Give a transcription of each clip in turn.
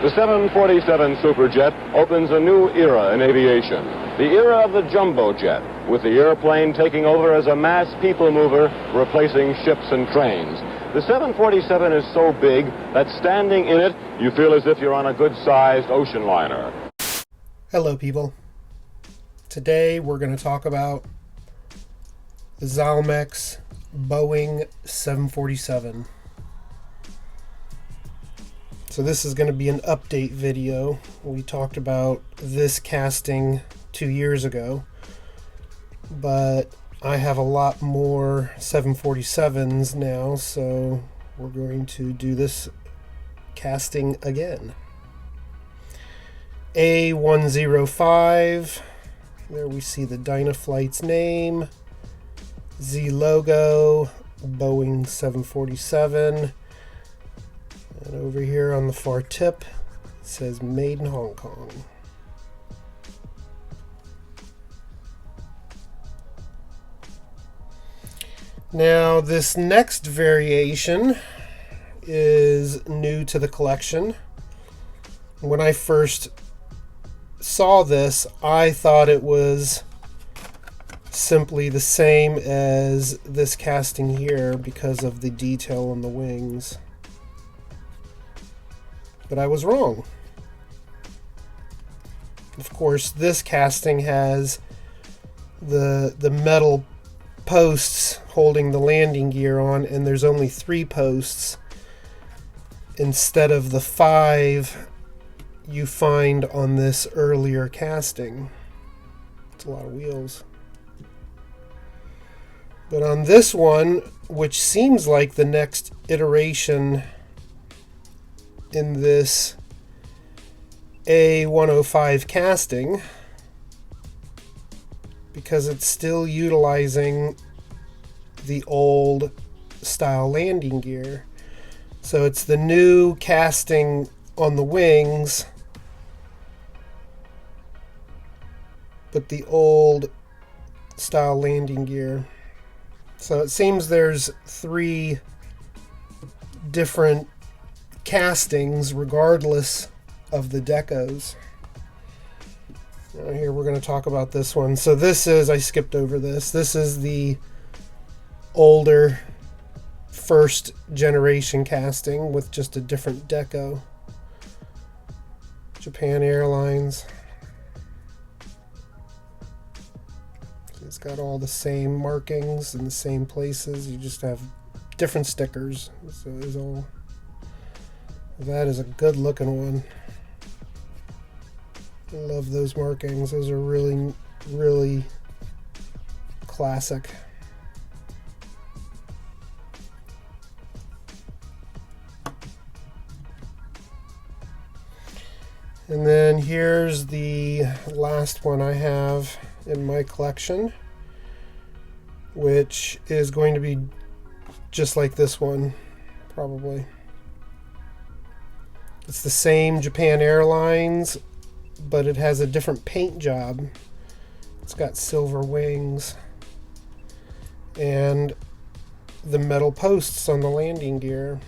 The 747 Superjet opens a new era in aviation, the era of the jumbo jet, with the airplane taking over as a mass people mover, replacing ships and trains. The 747 is so big that standing in it, you feel as if you're on a good-sized ocean liner. Hello, people. Today we're going to talk about the Zylmex Boeing 747. So this is going to be an update video. We talked about this casting 2 years ago, but I have a lot more 747s now, so we're going to do this casting again. A105, there we see the Dyna-Flights name, Z logo, Boeing 747. And over here on the far tip, it says Made in Hong Kong. Now, this next variation is new to the collection. When I first saw this, I thought it was simply the same as this casting here because of the detail on the wings. But I was wrong. Of course, this casting has the metal posts holding the landing gear on, and there's only 3 posts instead of the 5 you find on this earlier casting. It's a lot of wheels. But on this one, which seems like the next iteration in this A105 casting, because it's still utilizing the old style landing gear. So it's the new casting on the wings, but the old style landing gear. So it seems there's 3 different castings regardless of the decos. Now here we're going to talk about this one. So this is, I skipped over this. This is the older first generation casting with just a different deco. Japan Airlines. It's got all the same markings in the same places. You just have different stickers. So it's all. That is a good looking one. I love those markings. Those are really, really classic. And then here's the last one I have in my collection, which is going to be just like this one, probably. It's the same Japan Airlines, but it has a different paint job. It's got silver wings and the metal posts on the landing gear.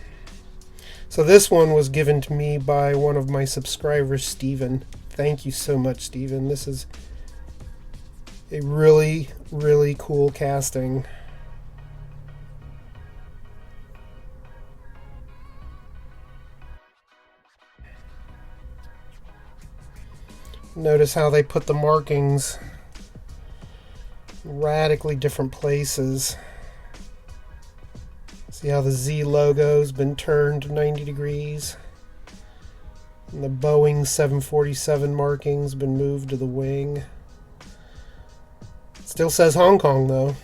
So this one was given to me by one of my subscribers, Steven. Thank you so much, Steven. This is a really, really cool casting. Notice how they put the markings in radically different places. See how the Z logo's been turned 90 degrees. And the Boeing 747 marking's been moved to the wing. It still says Hong Kong though.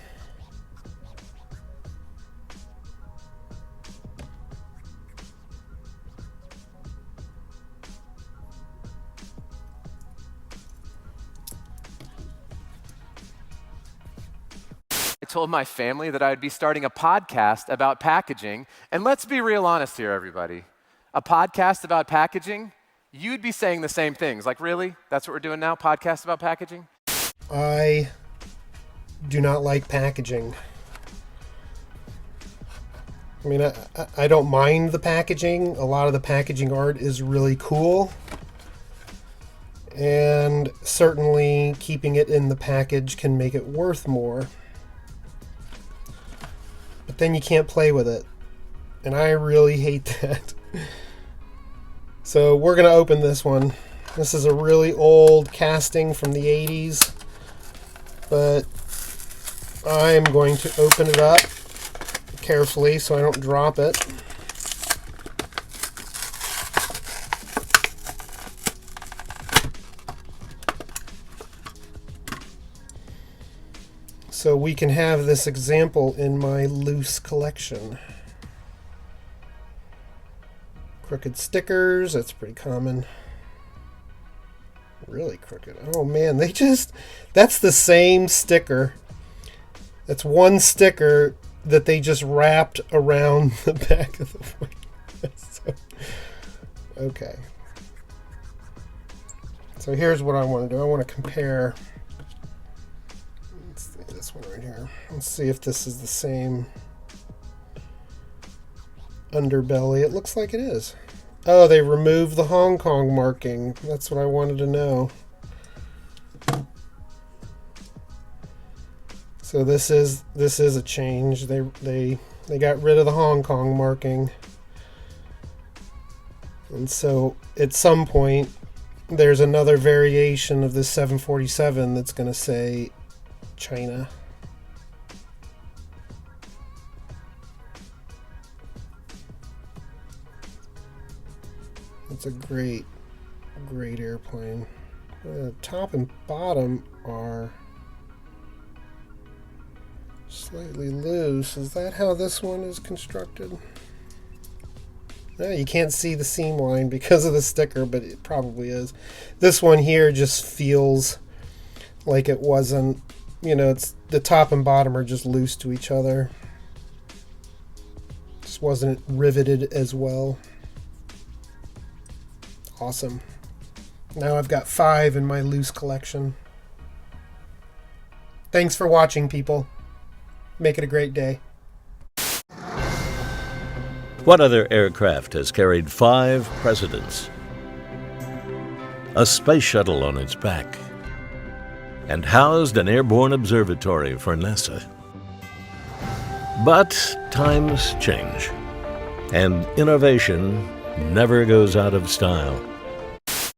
I told my family that I would be starting a podcast about packaging. And let's be real honest here, everybody. A podcast about packaging, you'd be saying the same things. Like, really? That's what we're doing now? Podcast about packaging? I do not like packaging. I mean, I don't mind the packaging. A lot of the packaging art is really cool. And certainly keeping it in the package can make it worth more. But then you can't play with it. And I really hate that. So we're going to open this one. This is a really old casting from the 80s. But I'm going to open it up carefully so I don't drop it. So we can have this example in my loose collection. Crooked stickers, that's pretty common. Really crooked. Oh man, that's the same sticker. That's one sticker that they just wrapped around the back of the wing. So, okay. So here's what I want to do. I want to compare. Let's see this one right here. Let's see if this is the same underbelly. It looks like it is. Oh, they removed the Hong Kong marking. That's what I wanted to know. So this is a change. They got rid of the Hong Kong marking. And so at some point there's another variation of this 747 that's going to say China. It's a great airplane. Top and bottom are slightly loose. Is that how this one is constructed? No, you can't see the seam line because of the sticker, but it probably is. This one here just feels like it wasn't, it's the top and bottom are just loose to each other. Just wasn't riveted as well. Awesome. Now I've got 5 in my loose collection. Thanks for watching, people. Make it a great day. What other aircraft has carried 5 presidents, a space shuttle on its back, and housed an airborne observatory for NASA? But times change, and innovation never goes out of style.